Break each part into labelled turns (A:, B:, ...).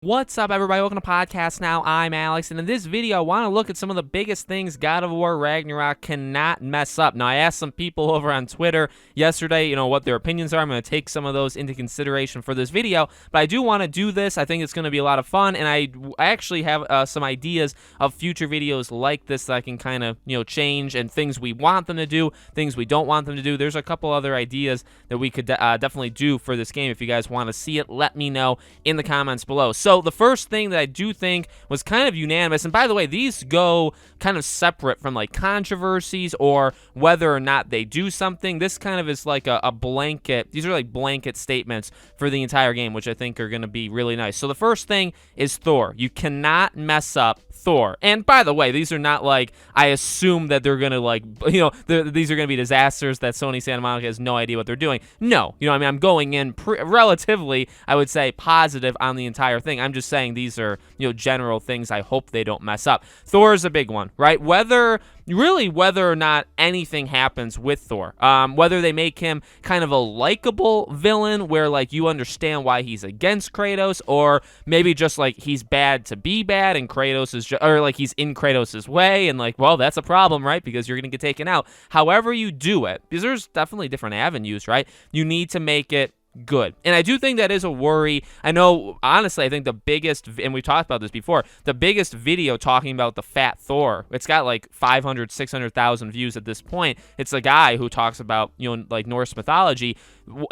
A: What's up, everybody? Welcome to Podcast Now. I'm Alex, and in this video, I want to look at some of the biggest things God of War Ragnarok cannot mess up. Now, I asked some people over on Twitter yesterday, what their opinions are. I'm going to take some of those into consideration for this video, but I do want to do this. I think it's going to be a lot of fun, and I actually have some ideas of future videos like this that I can kind of, change, and things we want them to do, things we don't want them to do. There's a couple other ideas that we could definitely do for this game. If you guys want to see it, let me know in the comments below. So the first thing that I do think was kind of unanimous, and by the way, these go kind of separate from like controversies or whether or not they do something. This kind of is like a blanket. These are like blanket statements for the entire game, which I think are going to be really nice. So the first thing is Thor. You cannot mess up Thor. And by the way, these are not like, I assume that they're going to like, these are going to be disasters that Sony Santa Monica has no idea what they're doing. No, I'm going in relatively, I would say, positive on the entire thing. I'm just saying these are, general things I hope they don't mess up. Thor is a big one, right? Whether or not anything happens with Thor, whether they make him kind of a likable villain where like you understand why he's against Kratos, or maybe just like he's bad to be bad and Kratos is or like he's in Kratos' way, and like, well, that's a problem, right? Because you're gonna get taken out. However you do it, because there's definitely different avenues, right? You need to make it good. And I do think that is a worry. I know, honestly, I think the biggest, and we talked about this before, the biggest video talking about the fat Thor, it's got like 500, 600,000 views at this point. It's a guy who talks about, like Norse mythology.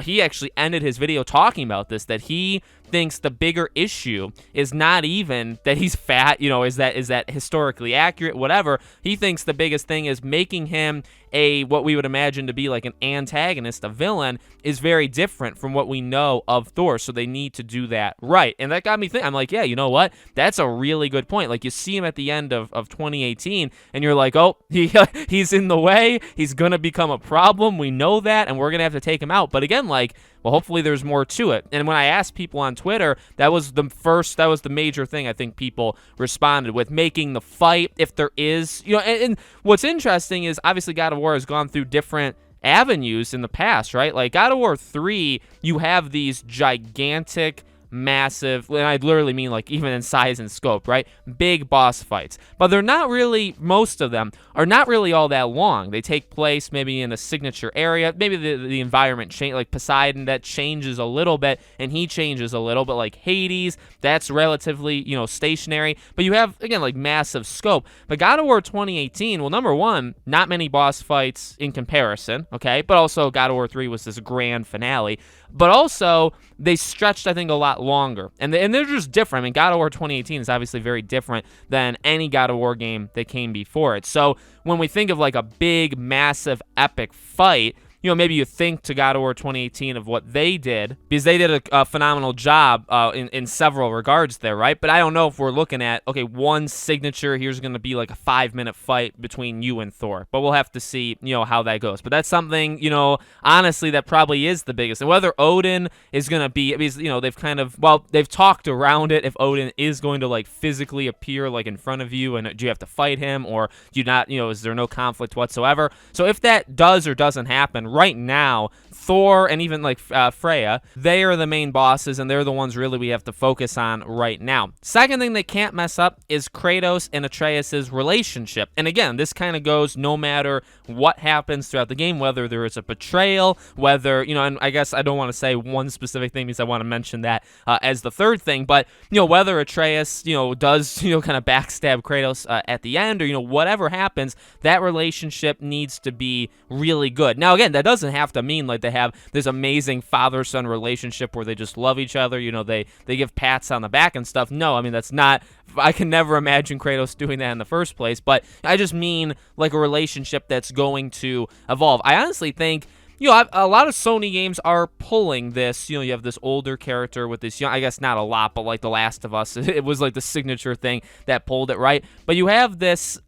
A: He actually ended his video talking about this, that he thinks the bigger issue is not even that he's fat, is that historically accurate, whatever. He thinks the biggest thing is making him what we would imagine to be like an antagonist, a villain, is very different from what we know of Thor, so they need to do that right. And that got me thinking. I'm like, yeah, you know what? That's a really good point. Like, you see him at the end of 2018, and you're like, oh, he's in the way. He's going to become a problem. We know that, and we're going to have to take him out. But again, like, well, hopefully there's more to it. And when I asked people on Twitter, that was the major thing I think people responded with, making the fight, if there is, and what's interesting is obviously God of War has gone through different avenues in the past, right? Like God of War 3, you have these gigantic, massive, and I literally mean like even in size and scope, right? Big boss fights. But they're not really, most of them are not really all that long. They take place maybe in a signature area. Maybe the environment change, like Poseidon, that changes a little bit, and he changes a little, but like Hades, that's relatively, stationary. But you have, again, like massive scope. But God of War 2018, well, number one, not many boss fights in comparison, okay? But also God of War 3 was this grand finale. But also, they stretched, I think, a lot longer. And they're just different. I mean, God of War 2018 is obviously very different than any God of War game that came before it. So when we think of like a big, massive, epic fight, maybe you think to God of War 2018 of what they did, because they did a phenomenal job in several regards there, right? But I don't know if we're looking at, okay, one signature, here's going to be like a 5-minute fight between you and Thor. But we'll have to see, how that goes. But that's something, honestly, that probably is the biggest. And whether Odin is going to be, because, they've talked around it, if Odin is going to like physically appear like in front of you, and do you have to fight him, or do you not, is there no conflict whatsoever? So if that does or doesn't happen, right now, Thor and even like Freya, they are the main bosses, and they're the ones really we have to focus on right now. Second thing they can't mess up is Kratos and Atreus' relationship. And again, this kind of goes no matter what happens throughout the game, whether there is a betrayal, whether, and I guess I don't want to say one specific thing because I want to mention that as the third thing, but, whether Atreus, does, kind of backstab Kratos at the end, or, whatever happens, that relationship needs to be really good. Now, again, that doesn't have to mean like they have this amazing father-son relationship where they just love each other, they give pats on the back and stuff. No, I mean, that's not, I can never imagine Kratos doing that in the first place, but I just mean like a relationship that's going to evolve. I honestly think, a lot of Sony games are pulling this. You have this older character with this young, I guess not a lot, but like The Last of Us, it was like the signature thing that pulled it, right? But you have this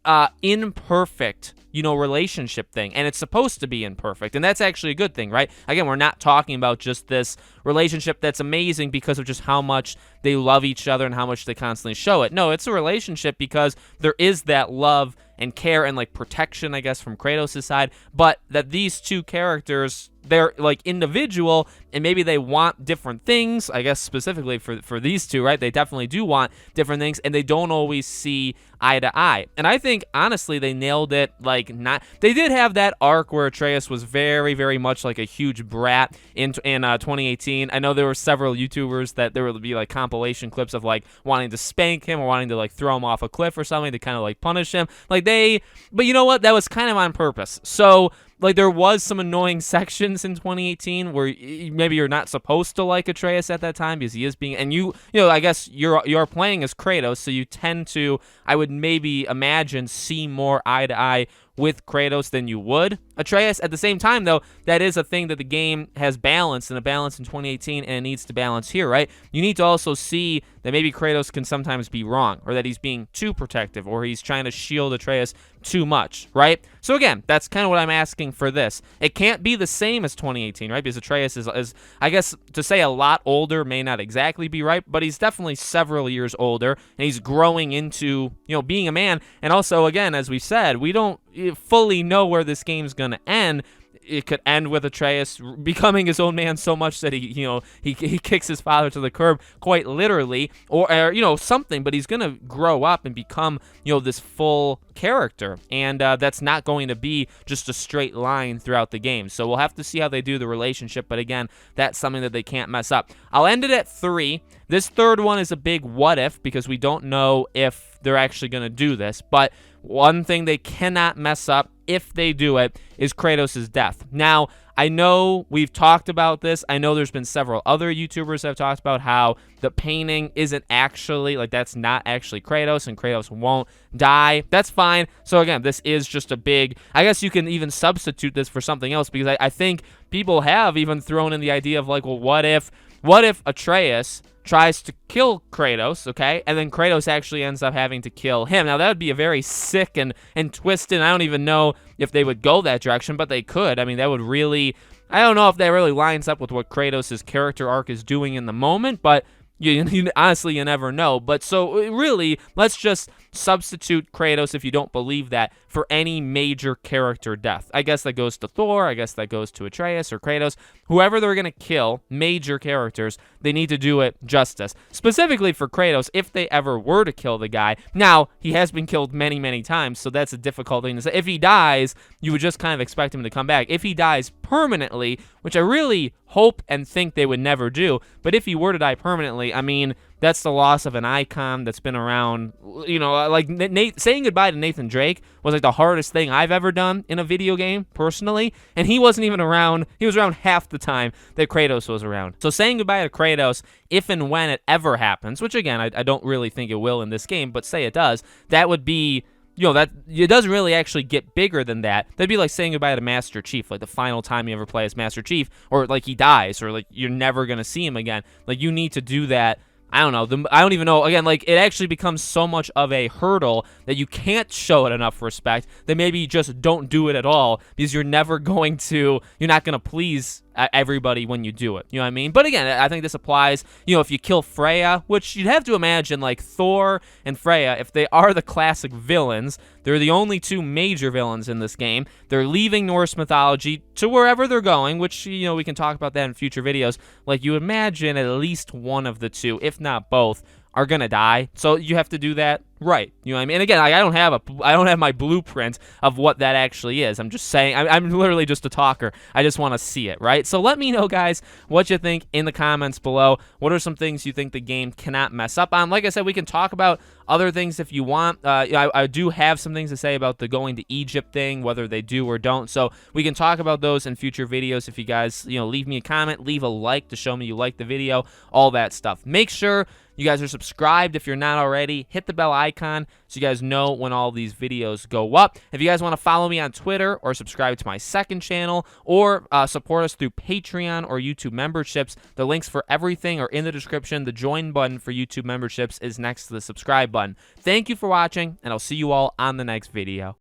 A: imperfect, relationship thing, and it's supposed to be imperfect, and that's actually a good thing, right? Again, we're not talking about just this relationship that's amazing because of just how much they love each other and how much they constantly show it. No, it's a relationship because there is that love and care and like protection, I guess, from Kratos' side, but that these two characters, they're like individual and maybe they want different things, I guess specifically for these two, right? They definitely do want different things and they don't always see eye to eye. And I think honestly they nailed it. Like, not, they did have that arc where Atreus was very, very much like a huge brat in 2018. I know there were several YouTubers that there would be like compilation clips of like wanting to spank him or wanting to like throw him off a cliff or something to kind of like punish him. Like but you know what? That was kind of on purpose. So like there was some annoying sections in 2018 where maybe you're not supposed to like Atreus at that time because he is being, and you know, I guess you're playing as Kratos, so you tend to, I would maybe imagine, see more eye to eye with Kratos than you would Atreus. At the same time, though, that is a thing that the game has balanced, and a balance in 2018, and it needs to balance here, right? You need to also see that maybe Kratos can sometimes be wrong, or that he's being too protective, or he's trying to shield Atreus too much, right? So again, that's kind of what I'm asking for this. It can't be the same as 2018, right? Because Atreus is, I guess, to say a lot older may not exactly be right, but he's definitely several years older, and he's growing into, you know, being a man. And also, again, as we said, we don't fully know where this game's gonna end. It could end with Atreus becoming his own man so much that he kicks his father to the curb, quite literally, or you know, something. But he's gonna grow up and become, you know, this full character, and that's not going to be just a straight line throughout the game. So we'll have to see how they do the relationship. But again, that's something that they can't mess up. I'll end it at 3. This third one is a big what if, because we don't know if they're actually gonna do this. But one thing they cannot mess up, if they do it, is Kratos' death. Now, I know we've talked about this. I know there's been several other YouTubers that have talked about how the painting isn't actually, like, that's not actually Kratos, and Kratos won't die. That's fine. So again, this is just a big, I guess you can even substitute this for something else, because I think people have even thrown in the idea of like, well, what if Atreus tries to kill Kratos, okay, and then Kratos actually ends up having to kill him? Now, that would be a very sick and twisted, I don't even know if they would go that direction, but they could. I mean, that would really, I don't know if that really lines up with what Kratos' character arc is doing in the moment, but honestly, you never know. But so really, let's just substitute Kratos, if you don't believe that, for any major character death. I guess that goes to Thor. I guess that goes to Atreus or Kratos. Whoever they're going to kill, major characters, they need to do it justice. Specifically for Kratos, if they ever were to kill the guy. Now, he has been killed many, many times, so that's a difficult thing to say. If he dies, you would just kind of expect him to come back. If he dies permanently, which I really hope and think they would never do, but if he were to die permanently, I mean, that's the loss of an icon that's been around. You know, like saying goodbye to Nathan Drake was like the hardest thing I've ever done in a video game, personally, and he wasn't even around. He was around half the time that Kratos was around. So saying goodbye to Kratos, if and when it ever happens, which again, I don't really think it will in this game, but say it does, that would be, you know, that it doesn't really actually get bigger than that. That'd be like saying goodbye to Master Chief, like the final time you ever play as Master Chief, or like he dies, or like you're never gonna see him again. Like, you need to do that. I don't know. I don't even know. Again, like, it actually becomes so much of a hurdle that you can't show it enough respect that maybe you just don't do it at all, because you're not going to please everybody when you do it. You know what I mean? But again, I think this applies, you know, if you kill Freya, which you'd have to imagine, like, Thor and Freya, if they are the classic villains, they're the only two major villains in this game. They're leaving Norse mythology to wherever they're going, which, you know, we can talk about that in future videos. Like, you imagine at least one of the two, if not both, are gonna die. So you have to do that right. You know what I mean? And again, I don't have my blueprint of what that actually is. I'm just saying, I'm literally just a talker. I just want to see it, right? So let me know, guys, what you think in the comments below. What are some things you think the game cannot mess up on? Like I said, we can talk about other things if you want. I do have some things to say about the going to Egypt thing, whether they do or don't. So we can talk about those in future videos. If you guys, you know, leave me a comment, leave a like to show me you like the video, all that stuff. Make sure you guys are subscribed if you're not already. Hit the bell icon so you guys know when all these videos go up. If you guys want to follow me on Twitter or subscribe to my second channel or support us through Patreon or YouTube memberships, the links for everything are in the description. The join button for YouTube memberships is next to the subscribe button. Thank you for watching, and I'll see you all on the next video.